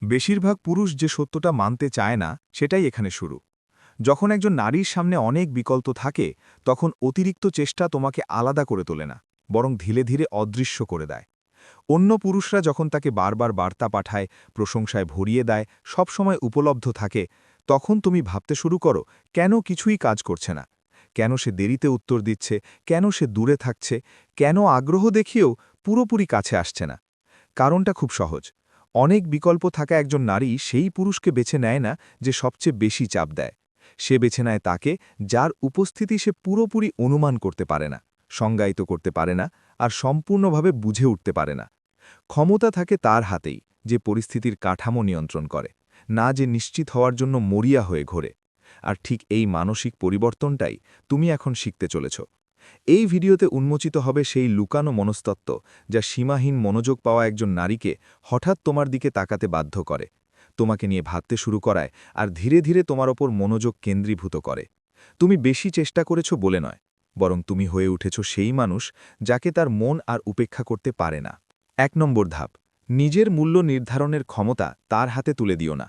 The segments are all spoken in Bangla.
বেশিরভাগ পুরুষ যে সত্যটা মানতে চায় না সেটাই এখানে শুরু। যখন একজন নারীর সামনে অনেক বিকল্প থাকে, তখন অতিরিক্ত চেষ্টা তোমাকে আলাদা করে তোলে না, বরং ধীরে ধীরে অদৃশ্য করে দেয়। অন্য পুরুষরা যখন তাকে বারবার বার্তা পাঠায়, প্রশংসায় ভরিয়ে দেয়, সবসময় উপলব্ধ থাকে, তখন তুমি ভাবতে শুরু করো কেন কিছুই কাজ করছে না, কেন সে দেরিতে উত্তর দিচ্ছে, কেন সে দূরে থাকছে, কেন আগ্রহ দেখিয়েও পুরোপুরি কাছে আসছে না। কারণটা খুব সহজ। অনেক বিকল্প থাকা একজন নারী সেই পুরুষকে বেছে নেয় না যে সবচেয়ে বেশি চাপ দেয়। সে বেছে নেয় তাকে যার উপস্থিতি সে পুরোপুরি অনুমান করতে পারে না, সংজ্ঞায়িত করতে পারে না, আর সম্পূর্ণভাবে বুঝে উঠতে পারে না। ক্ষমতা থাকে তার হাতেই, যে পরিস্থিতির কাঠামো নিয়ন্ত্রণ করে, না যে নিশ্চিত হওয়ার জন্য মরিয়া হয়ে ঘোরে। আর ঠিক এই মানসিক পরিবর্তনটাই তুমি এখন শিখতে চলেছ। এই ভিডিওতে উন্মোচিত হবে সেই লুকানো মনস্তত্ত্ব যা সীমাহীন মনোযোগ পাওয়া একজন নারীকে হঠাৎ তোমার দিকে তাকাতে বাধ্য করে, তোমাকে নিয়ে ভাবতে শুরু করায়, আর ধীরে ধীরে তোমার ওপর মনোযোগ কেন্দ্রীভূত করে। তুমি বেশি চেষ্টা করেছ বলে নয়, বরং তুমি হয়ে উঠেছ সেই মানুষ যাকে তার মন আর উপেক্ষা করতে পারে না। ১ নম্বর ধাপ, নিজের মূল্য নির্ধারণের ক্ষমতা তার হাতে তুলে দিও না।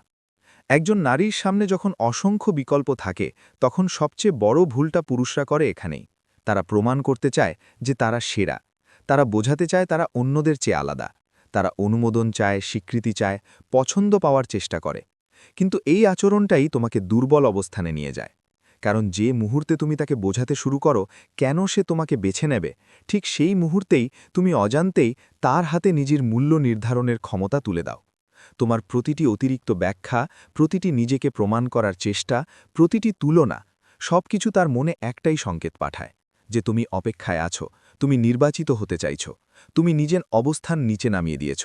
একজন নারীর সামনে যখন অসংখ্য বিকল্প থাকে, তখন সবচেয়ে বড় ভুলটা পুরুষরা করে এখানেই। তারা প্রমাণ করতে চায় যে তারা সেরা। তারা বোঝাতে চায় তারা অন্যদের চেয়ে আলাদা। তারা অনুমোদন চায়, স্বীকৃতি চায়, পছন্দ পাওয়ার চেষ্টা করে। কিন্তু এই আচরণটাই তোমাকে দুর্বল অবস্থানে নিয়ে যায়। কারণ যে মুহূর্তে তুমি তাকে বোঝাতে শুরু করো কেন সে তোমাকে বেছে নেবে, ঠিক সেই মুহূর্তেই তুমি অজান্তেই তার হাতে নিজের মূল্য নির্ধারণের ক্ষমতা তুলে দাও। তোমার প্রতিটি অতিরিক্ত ব্যাখ্যা, প্রতিটি নিজেকে প্রমাণ করার চেষ্টা, প্রতিটি তুলনা, সবকিছু তার মনে একটাই সংকেত পাঠায় যে তুমি অপেক্ষায় আছো, তুমি নির্বাচিত হতে চাইছ, তুমি নিজের অবস্থান নিচে নামিয়ে দিয়েছ।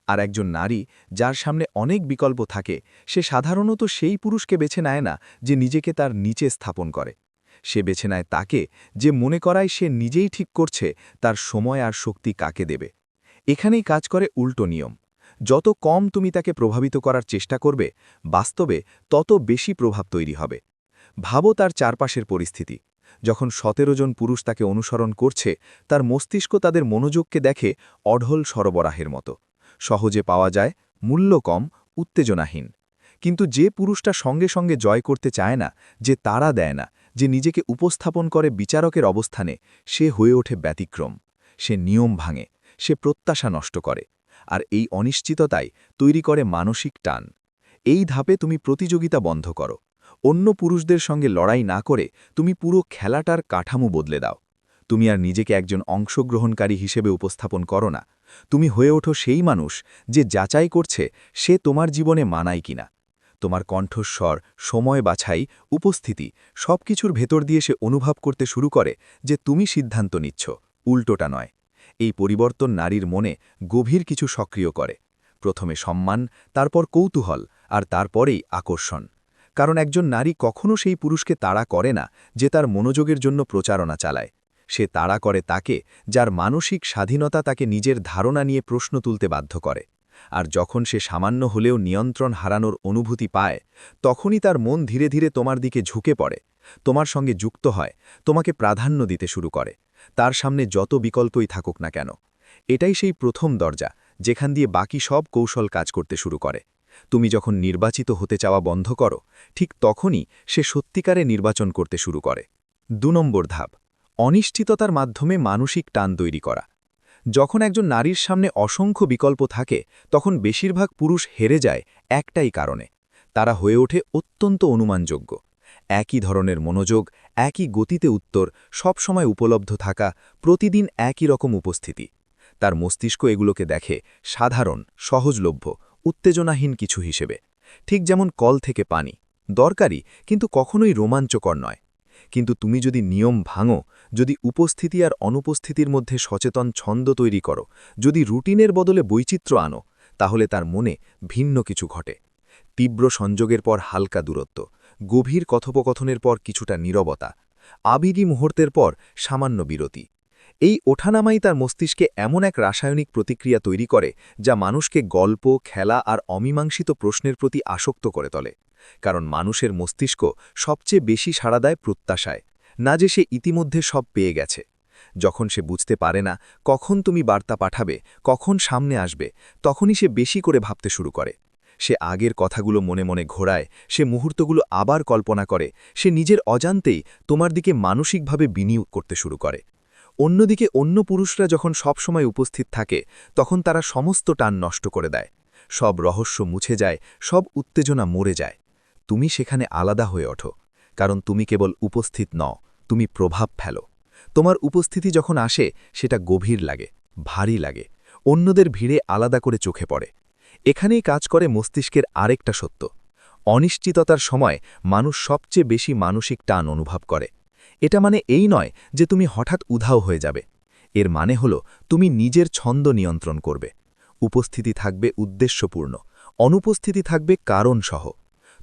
আর একজন নারী যার সামনে অনেক বিকল্প থাকে, সে সাধারণত সেই পুরুষকে বেছে নেয় না যে নিজেকে তার নিচে স্থাপন করে। সে বেছে নেয় তাকে যে মনে করায় সে নিজেই ঠিক করছে তার সময় আর শক্তি কাকে দেবে। এখানেই কাজ করে উল্টো নিয়ম। যত কম তুমি তাকে প্রভাবিত করার চেষ্টা করবে, বাস্তবে তত বেশি প্রভাব তৈরি হবে। ভাবো তার চারপাশের পরিস্থিতি। যখন ১৭ জন পুরুষ তাকে অনুসরণ করছে, তার মস্তিষ্ক তাদের মনোযোগকে দেখে অঢল সরবরাহের মতো। সহজে পাওয়া যায়, মূল্য কম, উত্তেজনাহীন। কিন্তু যে পুরুষটা সঙ্গে সঙ্গে জয় করতে চায় না, যে তাড়া দেয় না, যে নিজেকে উপস্থাপন করে বিচারকের অবস্থানে, সে হয়ে ওঠে ব্যতিক্রম। সে নিয়ম ভাঙে, সে প্রত্যাশা নষ্ট করে। আর এই অনিশ্চিততাই তৈরি করে মানসিক টান। এই ধাপে তুমি প্রতিযোগিতা বন্ধ করো। অন্য পুরুষদের সঙ্গে লড়াই না করে তুমি পুরো খেলাটার কাঠামো বদলে দাও। তুমি আর নিজেকে একজন অংশগ্রহণকারী হিসেবে উপস্থাপন করো না। তুমি হয়ে ওঠো সেই মানুষ যে যাচাই করছে সে তোমার জীবনে মানায় কিনা। তোমার কণ্ঠস্বর, সময় বাছাই, উপস্থিতি, সবকিছুর ভেতর দিয়ে সে অনুভব করতে শুরু করে যে তুমি সিদ্ধান্ত নিচ্ছ, উল্টোটা নয়। এই পরিবর্তন নারীর মনে গভীর কিছু সক্রিয় করে। প্রথমে সম্মান, তারপর কৌতূহল, আর তারপরেই আকর্ষণ। কারণ একজন নারী কখনো সেই পুরুষকে তাড়া করে না যে তার মনোযোগের জন্য প্রচারণা চালায়। সে তাড়া করে তাকে যার মানসিক স্বাধীনতা তাকে নিজের ধারণা নিয়ে প্রশ্ন তুলতে বাধ্য করে। আর যখন সে সামান্য হলেও নিয়ন্ত্রণ হারানোর অনুভূতি পায়, তখনই তার মন ধীরে ধীরে তোমার দিকে ঝুঁকে পড়ে, তোমার সঙ্গে যুক্ত হয়, তোমাকে প্রাধান্য দিতে শুরু করে, তার সামনে যত বিকল্পই থাকুক না কেন। এটাই সেই প্রথম দরজা যেখান দিয়ে বাকি সব কৌশল কাজ করতে শুরু করে। তুমি যখন নির্বাচিত হতে চাওয়া বন্ধ করো, ঠিক তখনই সে সত্যিকারে নির্বাচন করতে শুরু করে। ২ নম্বর ধাপ, অনিশ্চিততার মাধ্যমে মানসিক টান তৈরি করা। যখন একজন নারীর সামনে অসংখ্য বিকল্প থাকে, তখন বেশিরভাগ পুরুষ হেরে যায় একটাই কারণে। তারা হয়ে ওঠে অত্যন্ত অনুমানযোগ্য। একই ধরনের মনোযোগ, একই গতিতে উত্তর, সবসময় উপলব্ধ থাকা, প্রতিদিন একই রকম উপস্থিতি। তার মস্তিষ্ক এগুলোকে দেখে সাধারণ, সহজলভ্য, উত্তেজনাহীন কিছু হিসেবে। ঠিক যেমন কল থেকে পানি, দরকারি কিন্তু কখনোই রোমাঞ্চকর নয়। কিন্তু তুমি যদি নিয়ম ভাঙো, যদি উপস্থিতি আর অনুপস্থিতির মধ্যে সচেতন ছন্দ তৈরি করো, যদি রুটিনের বদলে বৈচিত্র্য আনো, তাহলে তার মনে ভিন্ন কিছু ঘটে। তীব্র সংযোগের পর হালকা দূরত্ব, গভীর কথোপকথনের পর কিছুটা নীরবতা, আবেগী মুহূর্তের পর সামান্য বিরতি। এই ওঠানামাই তার মস্তিষ্কে এমন এক রাসায়নিক প্রতিক্রিয়া তৈরি করে যা মানুষকে গল্প, খেলা আর অমীমাংসিত প্রশ্নের প্রতি আসক্ত করে তোলে। কারণ মানুষের মস্তিষ্ক সবচেয়ে বেশি সাড়া দেয় প্রত্যাশায়, না যে সে ইতিমধ্যে সব পেয়ে গেছে। যখন সে বুঝতে পারে না কখন তুমি বার্তা পাঠাবে, কখন সামনে আসবে, তখনই সে বেশি করে ভাবতে শুরু করে। সে আগের কথাগুলো মনে মনে ঘোরায়, সে মুহূর্তগুলো আবার কল্পনা করে, সে নিজের অজান্তেই তোমার দিকে মানসিকভাবে বিনিয়োগ করতে শুরু করে। অন্যদিকে অন্য পুরুষরা যখন সবসময় উপস্থিত থাকে তখন তারা সমস্ত টান নষ্ট করে দেয়, সব রহস্য মুছে যায়, সব উত্তেজনা মরে যায়। তুমি সেখানে আলাদা হয়ে ওঠো, কারণ তুমি কেবল উপস্থিত নও, তুমি প্রভাব ফেলো। তোমার উপস্থিতি যখন আসে সেটা গভীর লাগে, ভারী লাগে, অন্যদের ভিড়ে আলাদা করে চোখে পড়ে। এখানেই কাজ করে মস্তিষ্কের আরেকটা সত্য। অনিশ্চিততার সময় মানুষ সবচেয়ে বেশি মানসিক টান অনুভব করে। এটা মানে এই নয় যে তুমি হঠাৎ উধাও হয়ে যাবে, এর মানে হলো তুমি নিজের ছন্দ নিয়ন্ত্রণ করবে। উপস্থিতি থাকবে উদ্দেশ্যপূর্ণ, অনুপস্থিতি থাকবে কারণসহ।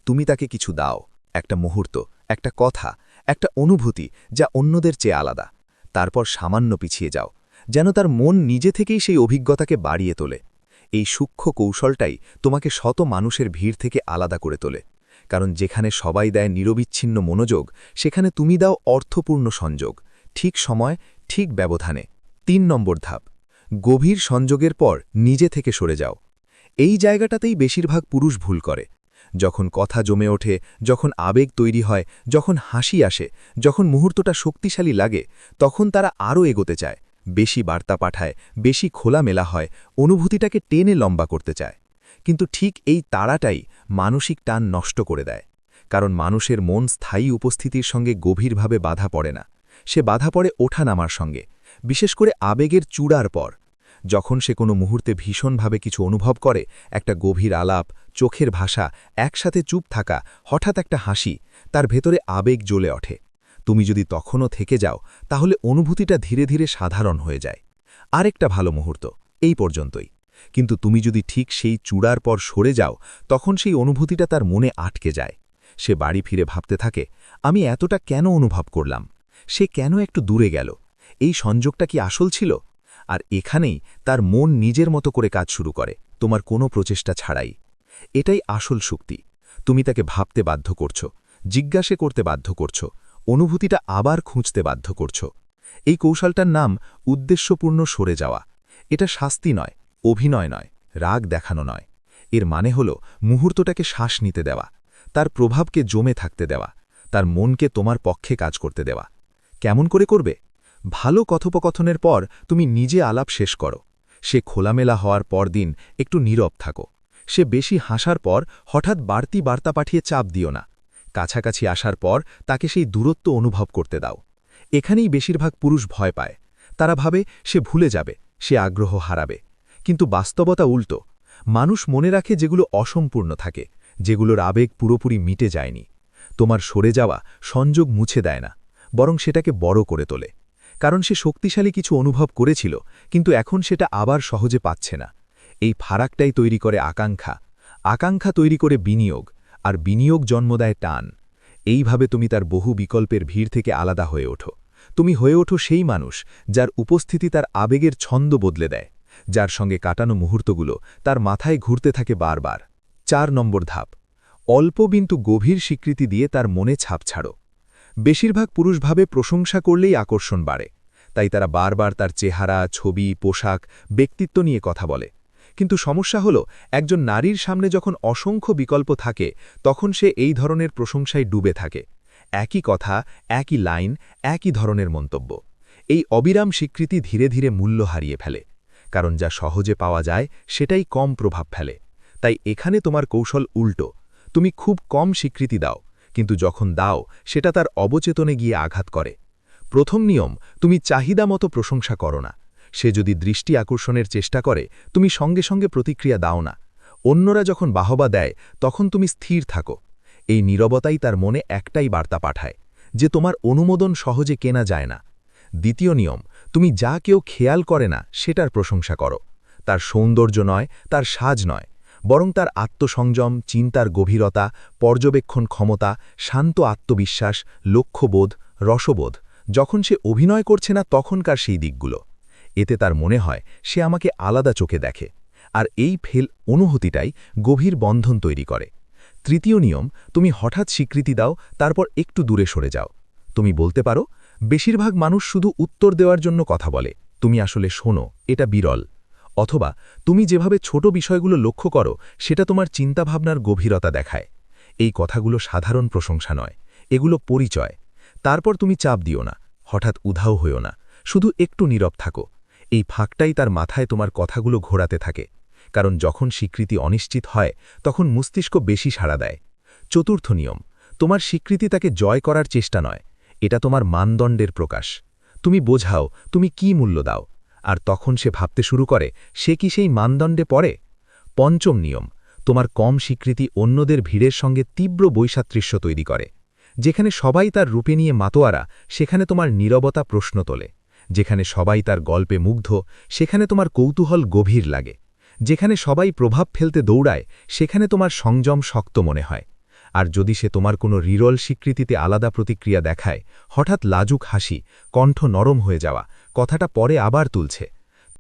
তুমি তাকে কিছু দাও, একটা মুহূর্ত, একটা কথা, একটা অনুভূতি যা অন্যদের চেয়ে আলাদা। তারপর সামান্য পিছিয়ে যাও, যেন তার মন নিজে থেকেই সেই অভিজ্ঞতাকে বাড়িয়ে তোলে। এই সূক্ষ্ম কৌশলটাই তোমাকে শত মানুষের ভিড় থেকে আলাদা করে তোলে, কারণ যেখানে সবাই দেয় নিরবিচ্ছিন্ন মনোযোগ, সেখানে তুমি দাও অর্থপূর্ণ সংযোগ, ঠিক সময়, ঠিক ব্যবধানে। ৩ নম্বর ধাপ, গভীর সংযোগের পর নিজে থেকে সরে যাও। এই জায়গাটাতেই বেশিরভাগ পুরুষ ভুল করে। যখন কথা জমে ওঠে, যখন আবেগ তৈরি হয়, যখন হাসি আসে, যখন মুহূর্তটা শক্তিশালী লাগে, তখন তারা আরও এগোতে চায়, বেশি বার্তা পাঠায়, বেশি খোলামেলা হয়, অনুভূতিটাকে টেনে লম্বা করতে চায়। কিন্তু ঠিক এই তাড়াটাই মানসিক টান নষ্ট করে দেয়। কারণ মানুষের মন স্থায়ী উপস্থিতির সঙ্গে গভীরভাবে বাধা পড়ে না, সে বাধা পড়ে ওঠানামার সঙ্গে, বিশেষ করে আবেগের চূড়ার পর। যখন সে কোনো মুহূর্তে ভীষণভাবে কিছু অনুভব করে, একটা গভীর আলাপ, চোখের ভাষা, একসাথে চুপ থাকা, হঠাৎ একটা হাসি, তার ভেতরে আবেগ জ্বলে ওঠে। তুমি যদি তখনও থেকে যাও, তাহলে অনুভূতিটা ধীরে ধীরে সাধারণ হয়ে যায়। আরেকটা ভালো মুহূর্ত, এই পর্যন্তই। কিন্তু তুমি যদি ঠিক সেই চূড়ার পর সরে যাও, তখন সেই অনুভূতিটা তার মনে আটকে যায়। সে বাড়ি ফিরে ভাবতে থাকে, আমি এতটা কেন অনুভব করলাম, সে কেন একটু দূরে গেল, এই সংযোগটা কি আসল ছিল? আর এখানেই তার মন নিজের মতো করে কাজ শুরু করে, তোমার কোনো প্রচেষ্টা ছাড়াই। এটাই আসল শক্তি। তুমি তাকে ভাবতে বাধ্য করছো, জিজ্ঞাসা করতে বাধ্য করছো, অনুভূতিটা আবার খুঁজতে বাধ্য করছো। এই কৌশলটার নাম উদ্দেশ্যপূর্ণ সরে যাওয়া। এটা শাস্তি নয়, অভিনয় নয়, রাগ দেখানো নয়। এর মানে হলো মুহূর্তটাকে শ্বাস নিতে দেওয়া, তার প্রভাবকে জমে থাকতে দেওয়া, তার মনকে তোমার পক্ষে কাজ করতে দেওয়া। কেমন করে করবে? ভালো কথোপকথনের পর তুমি নিজে আলাপ শেষ করো। সে খোলামেলা হওয়ার পর দিন একটু নীরব থাকো। সে বেশি হাসার পর হঠাৎ বাড়তি বার্তা পাঠিয়ে চাপ দিও না। কাছাকাছি আসার পর তাকে সেই দূরত্ব অনুভব করতে দাও। এখানেই বেশিরভাগ পুরুষ ভয় পায়। তারা ভাবে সে ভুলে যাবে, সে আগ্রহ হারাবে। কিন্তু বাস্তবতা উল্টো। মানুষ মনে রাখে যেগুলো অসম্পূর্ণ থাকে, যেগুলোর আবেগ পুরোপুরি মিটে যায়নি। তোমার সরে যাওয়া সংযোগ মুছে দেয় না, বরং সেটাকে বড় করে তোলে। কারণ সে শক্তিশালী কিছু অনুভব করেছিল, কিন্তু এখন সেটা আবার সহজে পাচ্ছে না। এই ফারাকটাই তৈরি করে আকাঙ্ক্ষা, আকাঙ্ক্ষা তৈরি করে বিনিয়োগ, আর বিনিয়োগ জন্ম দেয় টান। এইভাবে তুমি তার বহু বিকল্পের ভিড় থেকে আলাদা হয়ে ওঠো। তুমি হয়ে ওঠো সেই মানুষ যার উপস্থিতি তার আবেগের ছন্দ বদলে দেয়, যার সঙ্গে কাটানো মুহূর্তগুলো তার মাথায় ঘুরতে থাকে বারবার। ৪ নম্বর ধাপ, অল্প কিন্তু গভীর স্বীকৃতি দিয়ে তার মনে ছাপ ছাড়ো। বেশিরভাগ পুরুষ ভাবে প্রশংসা করলেই আকর্ষণ বাড়ে, তাই তারা বারবার তার চেহারা, ছবি, পোশাক, ব্যক্তিত্ব নিয়ে কথা বলে। কিন্তু সমস্যা হলো, একজন নারীর সামনে যখন অসংখ্য বিকল্প থাকে, তখন সে এই ধরনের প্রশংসায় ডুবে থাকে। একই কথা, একই লাইন, একই ধরনের মন্তব্য। এই অবিরাম স্বীকৃতি ধীরে ধীরে মূল্য হারিয়ে ফেলে, কারণ যা সহজে পাওয়া যায় সেটাই কম প্রভাব ফেলে। তাই এখানে তোমার কৌশল উল্টো। তুমি খুব কম স্বীকৃতি দাও, কিন্তু যখন দাও সেটা তার অবচেতনে গিয়ে আঘাত করে। প্রথম নিয়ম, তুমি চাহিদা মতো প্রশংসা করো না। সে যদি দৃষ্টি আকর্ষণের চেষ্টা করে, তুমি সঙ্গে সঙ্গে প্রতিক্রিয়া দাও না। অন্যরা যখন বাহবা দেয়, তখন তুমি স্থির থাকো। এই নীরবতাই তার মনে একটাই বার্তা পাঠায়, যে তোমার অনুমোদন সহজে কেনা যায় না। দ্বিতীয় নিয়ম, তুমি যা কেউ খেয়াল করে না সেটার প্রশংসা করো। তার সৌন্দর্য নয়, তার সাজ নয়, বরং তার আত্মসংযম, চিন্তার গভীরতা, পর্যবেক্ষণ ক্ষমতা, শান্ত আত্মবিশ্বাস, লক্ষ্যবোধ, রসবোধ। যখন সে অভিনয় করছে না তখনকার সেই দিকগুলো। এতে তার মনে হয় সে আমাকে আলাদা চোখে দেখে, আর এই ফেল অনুভূতিটাই গভীর বন্ধন তৈরি করে। তৃতীয় নিয়ম, তুমি হঠাৎ স্বীকৃতি দাও, তারপর একটু দূরে সরে যাও। তুমি বলতে পারো, বেশিরভাগ মানুষ শুধু উত্তর দেওয়ার জন্য কথা বলে, তুমি আসলে শোনো, এটা বিরল। অথবা তুমি যেভাবে ছোট বিষয়গুলো লক্ষ্য করো সেটা তোমার চিন্তাভাবনার গভীরতা দেখায়। এই কথাগুলো সাধারণ প্রশংসা নয়, এগুলো পরিচয়। তারপর তুমি চাপ দিও না, হঠাৎ উধাও হইও না, শুধু একটু নীরব থাকো। এই ফাঁকটাই তার মাথায় তোমার কথাগুলো ঘোরাতে থাকে, কারণ যখন স্বীকৃতি অনিশ্চিত হয় তখন মস্তিষ্ক বেশি সাড়া দেয়। চতুর্থ নিয়ম, তোমার স্বীকৃতি তাকে জয় করার চেষ্টা নয়, এটা তোমার মানদণ্ডের প্রকাশ। তুমি বোঝাও তুমি কি মূল্য দাও, আর তখন সে ভাবতে শুরু করে সে কি সেই মানদণ্ডে পড়ে। পঞ্চম নিয়ম, তোমার কম স্বীকৃতি অন্যদের ভিড়ের সঙ্গে তীব্র বৈসাদৃশ্য তৈরি করে। যেখানে সবাই তার রূপে নিয়ে মাতোয়ারা, সেখানে তোমার নীরবতা প্রশ্ন তোলে। যেখানে সবাই তার গল্পে মুগ্ধ, সেখানে তোমার কৌতূহল গভীর লাগে। যেখানে সবাই প্রভাব ফেলতে দৌড়ায়, সেখানে তোমার সংযম শক্ত মনে হয়। আর যদি সে তোমার কোনো বিরল স্বীকৃতিতে আলাদা প্রতিক্রিয়া দেখায়, হঠাৎ লাজুক হাসি, কণ্ঠ নরম হয়ে যাওয়া, কথাটা পরে আবার তুলছে,